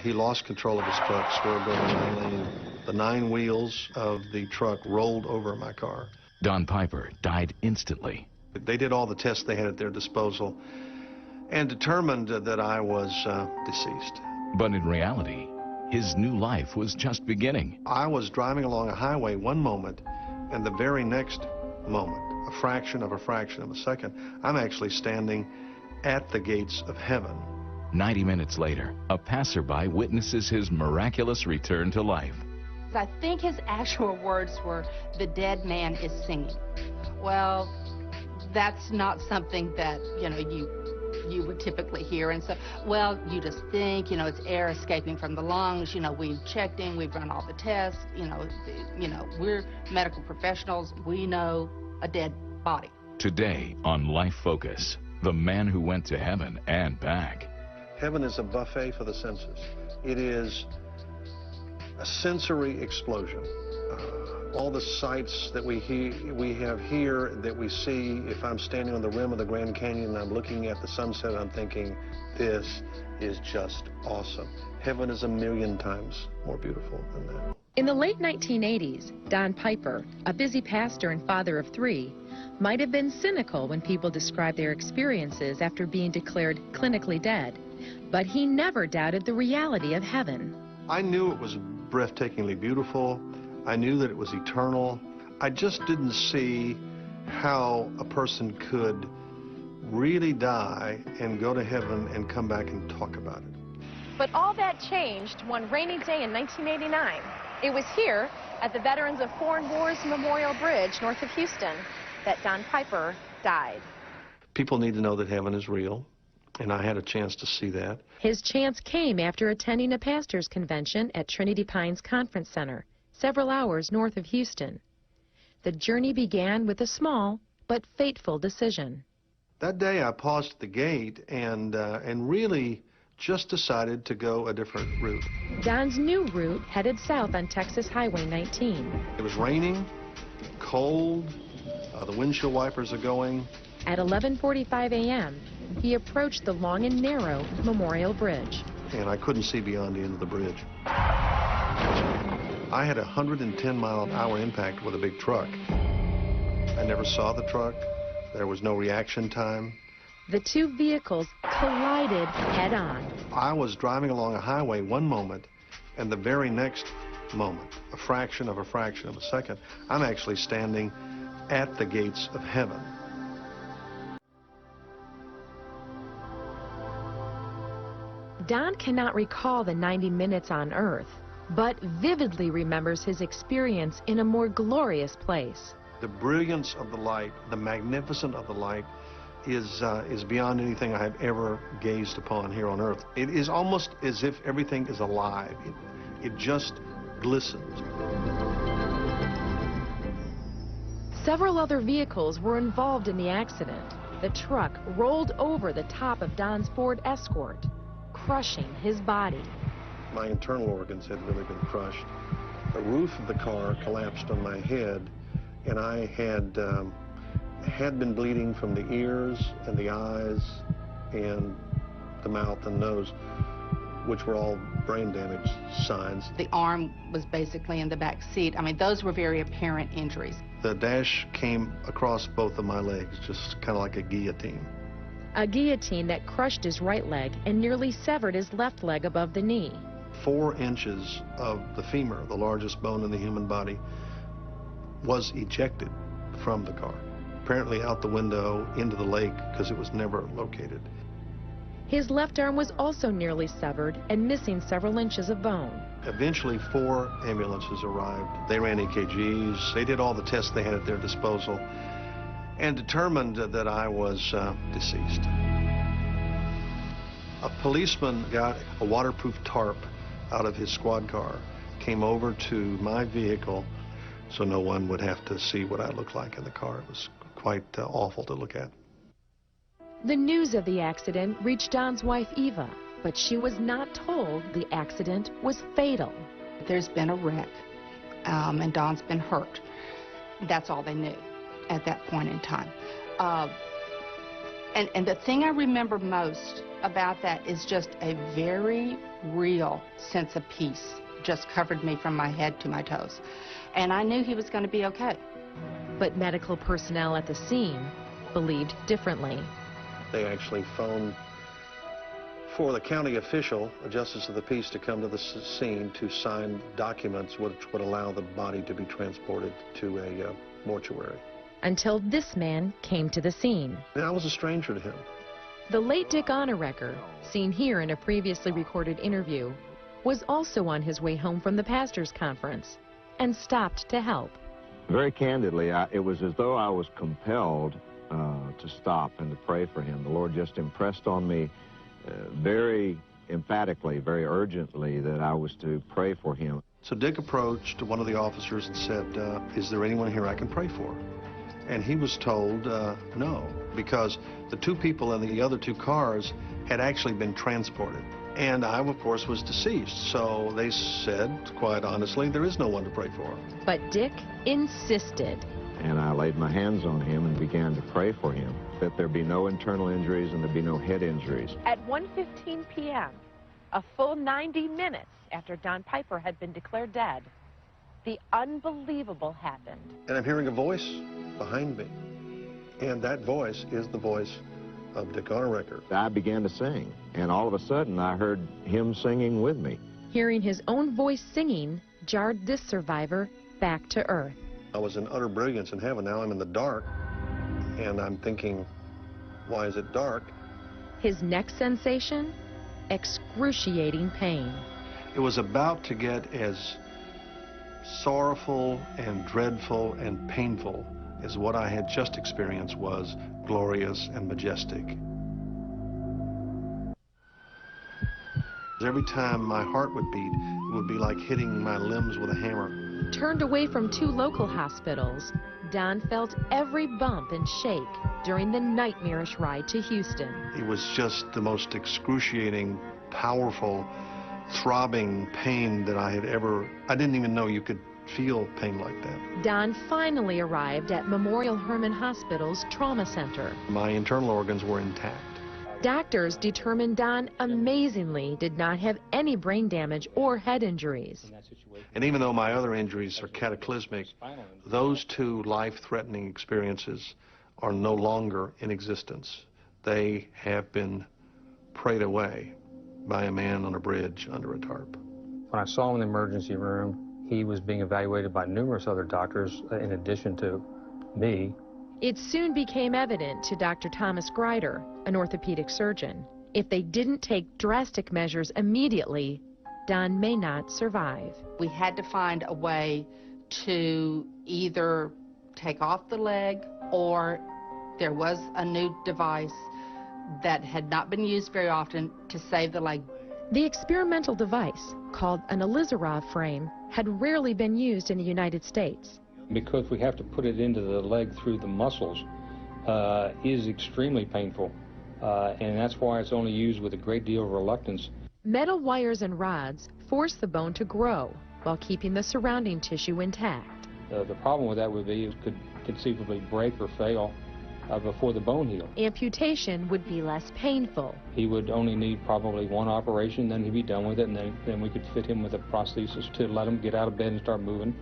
He lost control of his truck, swerved over my lane. The 9 wheels of the truck rolled over my car. Don Piper died instantly. They did all the tests they had at their disposal and determined that I was deceased. But in reality, his new life was just beginning. I was driving along a highway one moment, and the very next moment, a fraction of a second, I'm actually standing at the gates of heaven. 90 minutes later, a passerby witnesses his miraculous return to life. I think his actual words were, "The dead man is singing." Well, that's not something that, you would typically hear. And so, well, you just think, it's air escaping from the lungs. We've checked him, we've run all the tests. We're medical professionals. We know a dead body. Today on Life Focus, the man who went to heaven and back. Heaven is a buffet for the senses. It is a sensory explosion. All the sights that we have here, that we see, if I'm standing on the rim of the Grand Canyon and I'm looking at the sunset, I'm thinking, this is just awesome. Heaven is a million times more beautiful than that. In the late 1980s, Don Piper, a busy pastor and father of 3, might have been cynical when people described their experiences after being declared clinically dead. But he never doubted the reality of heaven. I knew it was breathtakingly beautiful. I knew that it was eternal. I just didn't see how a person could really die and go to heaven and come back and talk about it. But all that changed one rainy day in 1989. It was here at the Veterans of Foreign Wars Memorial Bridge north of Houston that Don Piper died. People need to know that heaven is real, and I had a chance to see that. His chance came after attending a pastor's convention at Trinity Pines Conference Center, several hours north of Houston. The journey began with a small but fateful decision. That day I paused at the gate and really just decided to go a different route. Don's new route headed south on Texas Highway 19. It was raining, cold, the windshield wipers are going. At 11:45 a.m., he approached the long and narrow Memorial Bridge. And I couldn't see beyond the end of the bridge. I had a 110-mile-an-hour impact with a big truck. I never saw the truck. There was no reaction time. The two vehicles collided head-on. I was driving along a highway one moment, and the very next moment, a fraction of a second, I'm actually standing at the gates of heaven. Don cannot recall the 90 minutes on Earth, but vividly remembers his experience in a more glorious place. The brilliance of the light, the magnificence of the light is beyond anything I have ever gazed upon here on Earth. It is almost as if everything is alive. It just glistens. Several other vehicles were involved in the accident. The truck rolled over the top of Don's Ford Escort, crushing his body. My internal organs had really been crushed. The roof of the car collapsed on my head, and I had been bleeding from the ears and the eyes and the mouth and nose, which were all brain damage signs. The arm was basically in the back seat. I mean, those were very apparent injuries. The dash came across both of my legs, just kind of like a guillotine. A guillotine that crushed his right leg and nearly severed his left leg above the knee. 4 inches of the femur, the largest bone in the human body, was ejected from the car. Apparently out the window into the lake because it was never located. His left arm was also nearly severed and missing several inches of bone. Eventually 4 ambulances arrived. They ran EKGs. They did all the tests they had at their disposal and determined that I was deceased. A policeman got a waterproof tarp out of his squad car, came over to my vehicle so no one would have to see what I looked like in the car. It was quite awful to look at. The news of the accident reached Don's wife, Eva, but she was not told the accident was fatal. There's been a wreck, and Don's been hurt. That's all they knew at that point in time. And the thing I remember most about that is just a very real sense of peace. Just covered me from my head to my toes. And I knew he was going to be okay. But medical personnel at the scene believed differently. They actually phoned for the county official, a justice of the peace, to come to the scene to sign documents which would allow the body to be transported to a mortuary. Until this man came to the scene. And I was a stranger to him. The late Dick Honorecker, seen here in a previously recorded interview, was also on his way home from the pastors' conference and stopped to help. Very candidly, it was as though I was compelled to stop and to pray for him. The Lord just impressed on me very emphatically, very urgently, that I was to pray for him. So Dick approached one of the officers and said, is there anyone here I can pray for? And he was told no, because the two people in the other two cars had actually been transported. And I, of course, was deceased. So they said, quite honestly, there is no one to pray for. But Dick insisted. And I laid my hands on him and began to pray for him, that there be no internal injuries and there be no head injuries. At 1:15 p.m., a full 90 minutes after Don Piper had been declared dead, the unbelievable happened. And I'm hearing a voice behind me. And that voice is the voice of Dick Honorecker. I began to sing, and all of a sudden I heard him singing with me. Hearing his own voice singing jarred this survivor back to earth. I was in utter brilliance in heaven. Now I'm in the dark, and I'm thinking, why is it dark? His next sensation? Excruciating pain. It was about to get as sorrowful and dreadful and painful as what I had just experienced was glorious and majestic. Every time my heart would beat, it would be like hitting my limbs with a hammer. Turned away from two local hospitals, Don felt every bump and shake during the nightmarish ride to Houston. It was just the most excruciating, powerful, throbbing pain that I didn't even know you could feel pain like that. Don finally arrived at Memorial Hermann Hospital's trauma center. My internal organs were intact. Doctors determined Don amazingly did not have any brain damage or head injuries. And even though my other injuries are cataclysmic, those two life-threatening experiences are no longer in existence. They have been prayed away by a man on a bridge under a tarp. When I saw him in the emergency room, he was being evaluated by numerous other doctors in addition to me. It soon became evident to Dr. Thomas Grider, an orthopedic surgeon, if they didn't take drastic measures immediately, Don may not survive. We had to find a way to either take off the leg, or there was a new device that had not been used very often to save the leg. The experimental device, called an Elizarov frame, had rarely been used in the United States. Because we have to put it into the leg through the muscles, is extremely painful, and that's why it's only used with a great deal of reluctance. Metal wires and rods force the bone to grow while keeping the surrounding tissue intact. The problem with that would be it could conceivably break or fail before the bone healed. Amputation would be less painful. He would only need probably one operation, then he'd be done with it, and then we could fit him with a prosthesis to let him get out of bed and start moving.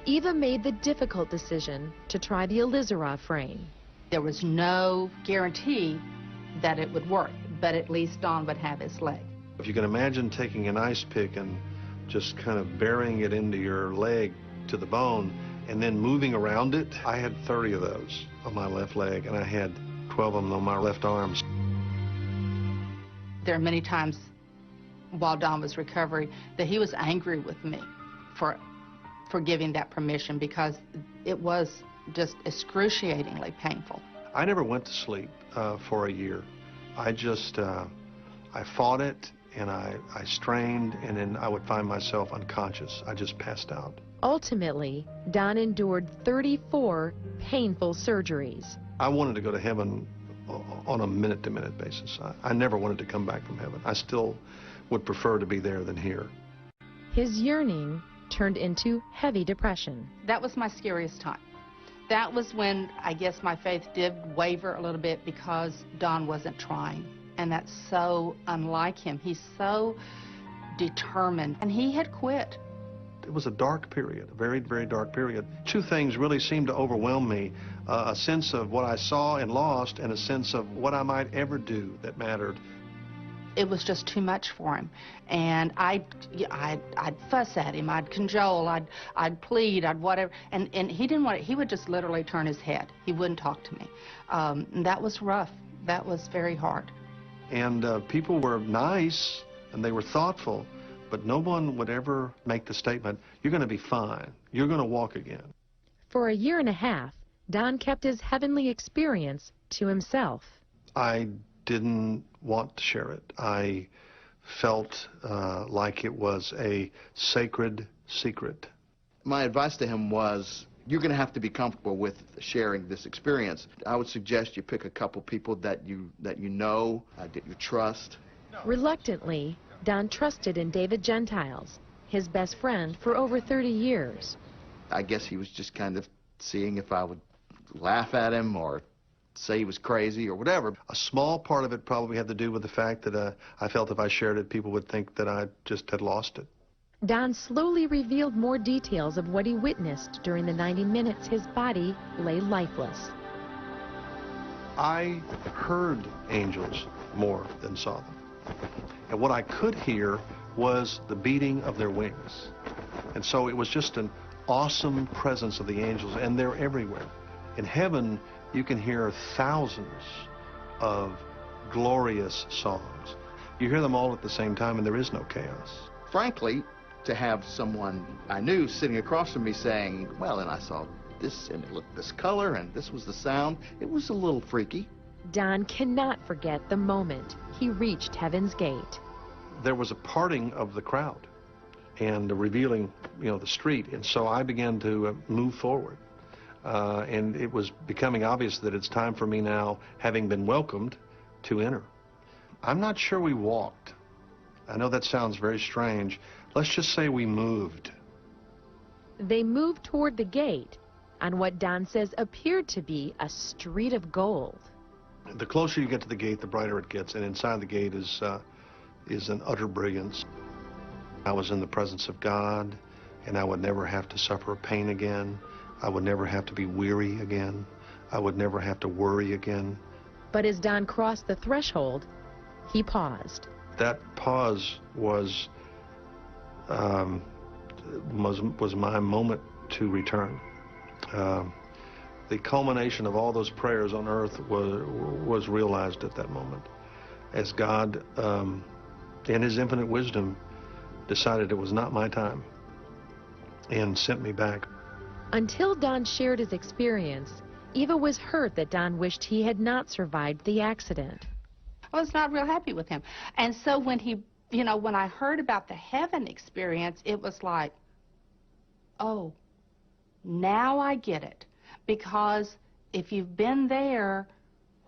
Eva made the difficult decision to try the Elizarov frame. There was no guarantee that it would work, but at least Don would have his leg. If you can imagine taking an ice pick and just kind of burying it into your leg to the bone and then moving around it, I had 30 of those on my left leg, and I had 12 of them on my left arm. There are many times while Don was recovering that he was angry with me for giving that permission, because it was just excruciatingly painful. I never went to sleep for a year. I fought it, and I strained, and then I would find myself unconscious. I just passed out. Ultimately, Don endured 34 painful surgeries. I wanted to go to heaven on a minute-to-minute basis. I never wanted to come back from heaven. I still would prefer to be there than here. His yearning turned into heavy depression. That was my scariest time. That was when I guess my faith did waver a little bit, because Don wasn't trying. And that's so unlike him. He's so determined, and he had quit. It was a dark period, a very, very dark period. Two things really seemed to overwhelm me, a sense of what I saw and lost, and a sense of what I might ever do that mattered. It was just too much for him, and I'd fuss at him, I'd cajole, I'd plead, I'd whatever, and he didn't want it. He would just literally turn his head. He wouldn't talk to me. And that was rough. That was very hard. And people were nice, and they were thoughtful, but no one would ever make the statement, "You're going to be fine. You're going to walk again." For a year and a half, Don kept his heavenly experience to himself. I didn't want to share it. I felt like it was a sacred secret. My advice to him was, you're going to have to be comfortable with sharing this experience. I would suggest you pick a couple people that you know, that you trust. Reluctantly, Don trusted in David Gentiles, his best friend for over 30 years. I guess he was just kind of seeing if I would laugh at him or say he was crazy or whatever. A small part of it probably had to do with the fact that I felt if I shared it, people would think that I just had lost it. Don slowly revealed more details of what he witnessed during the 90 minutes his body lay lifeless. I heard angels more than saw them. And what I could hear was the beating of their wings. And so it was just an awesome presence of the angels, and they're everywhere. In heaven, you can hear thousands of glorious songs. You hear them all at the same time, and there is no chaos. Frankly, to have someone I knew sitting across from me saying, well, and I saw this, and it looked this color, and this was the sound, it was a little freaky. Don cannot forget the moment he reached Heaven's Gate. There was a parting of the crowd and revealing, the street, and so I began to move forward. And it was becoming obvious that it's time for me now, having been welcomed, to enter. I'm not sure we walked. I know that sounds very strange. Let's just say we moved. They moved toward the gate on what Don says appeared to be a street of gold. The closer you get to the gate, the brighter it gets, and inside the gate is an utter brilliance. I was in the presence of God, and I would never have to suffer pain again. I would never have to be weary again. I would never have to worry again. But as Don crossed the threshold, he paused. That pause was my moment to return. The culmination of all those prayers on earth was realized at that moment, as God, in his infinite wisdom, decided it was not my time and sent me back. Until Don shared his experience, Eva was hurt that Don wished he had not survived the accident. I was not real happy with him. And so when when I heard about the heaven experience, it was like, oh, now I get it. Because if you've been there,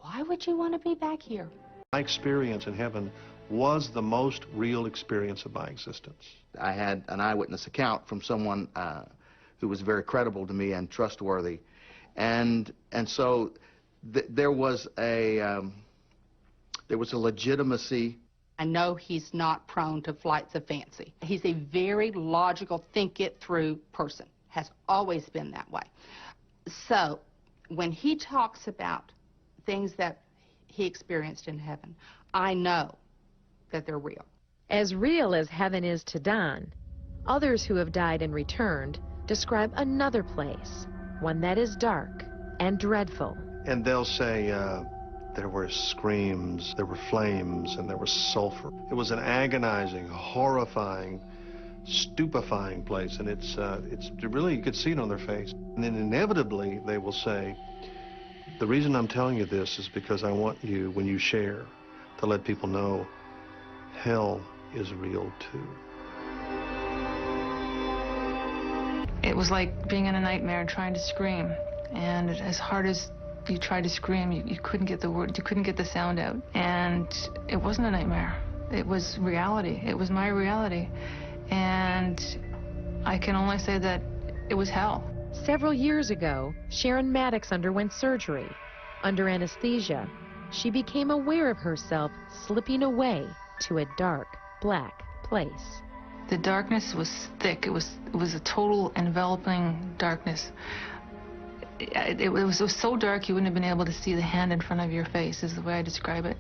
why would you want to be back here? My experience in heaven was the most real experience of my existence. I had an eyewitness account from someone who was very credible to me and trustworthy. And so there was a legitimacy. I know he's not prone to flights of fancy. He's a very logical, think-it-through person. Has always been that way. So when he talks about things that he experienced in heaven, I know that they're real. As real as heaven is to Don, others who have died and returned describe another place, one that is dark and dreadful. And they'll say there were screams, there were flames, and there was sulfur. It was an agonizing, horrifying, stupefying place, and it's really, you could see it on their face. And then inevitably they will say, the reason I'm telling you this is because I want you, when you share, to let people know hell is real too. It was like being in a nightmare trying to scream, and as hard as you tried to scream, you couldn't get the word, you couldn't get the sound out. And it wasn't a nightmare. It was reality. It was my reality. And I can only say that it was hell. Several years ago, Sharon Maddox underwent surgery. Under anesthesia, she became aware of herself slipping away to a dark, black place. The darkness was thick. It was a total enveloping darkness. It was so dark you wouldn't have been able to see the hand in front of your face, is the way I describe it.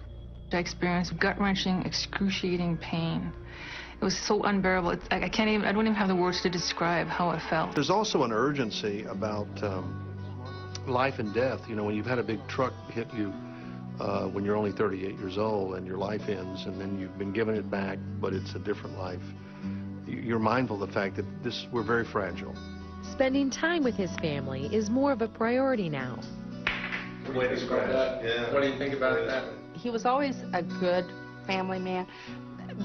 I experienced gut-wrenching, excruciating pain. It was so unbearable. I don't even have the words to describe how it felt. There's also an urgency about life and death. You know, when you've had a big truck hit you when you're only 38 years old and your life ends and then you've been given it back, but it's a different life. You're mindful of the fact that we're very fragile. Spending time with his family is more of a priority now. What do you think about that? Yeah. What do you think about that? He was always a good family man,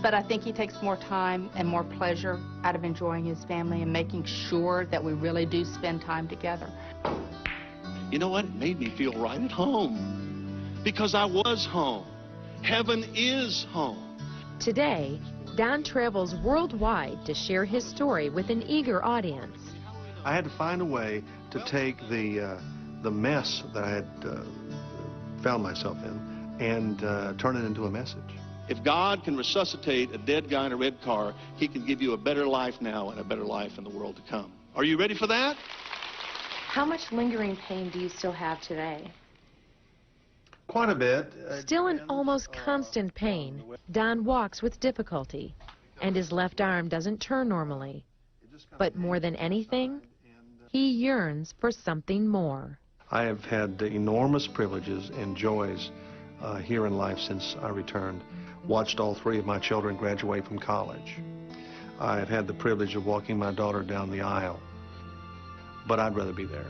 but I think he takes more time and more pleasure out of enjoying his family and making sure that we really do spend time together. You know what? It made me feel right at home because I was home. Heaven is home. Today, Don travels worldwide to share his story with an eager audience. I had to find a way to take the mess that I had found myself in and turn it into a message. If God can resuscitate a dead guy in a red car, he can give you a better life now and a better life in the world to come. Are you ready for that? How much lingering pain do you still have today? Quite a bit. Still in almost constant pain, Don walks with difficulty, and his left arm doesn't turn normally. But more than anything, he yearns for something more. I have had enormous privileges and joys here in life since I returned. Watched all three of my children graduate from college. I have had the privilege of walking my daughter down the aisle, but I'd rather be there.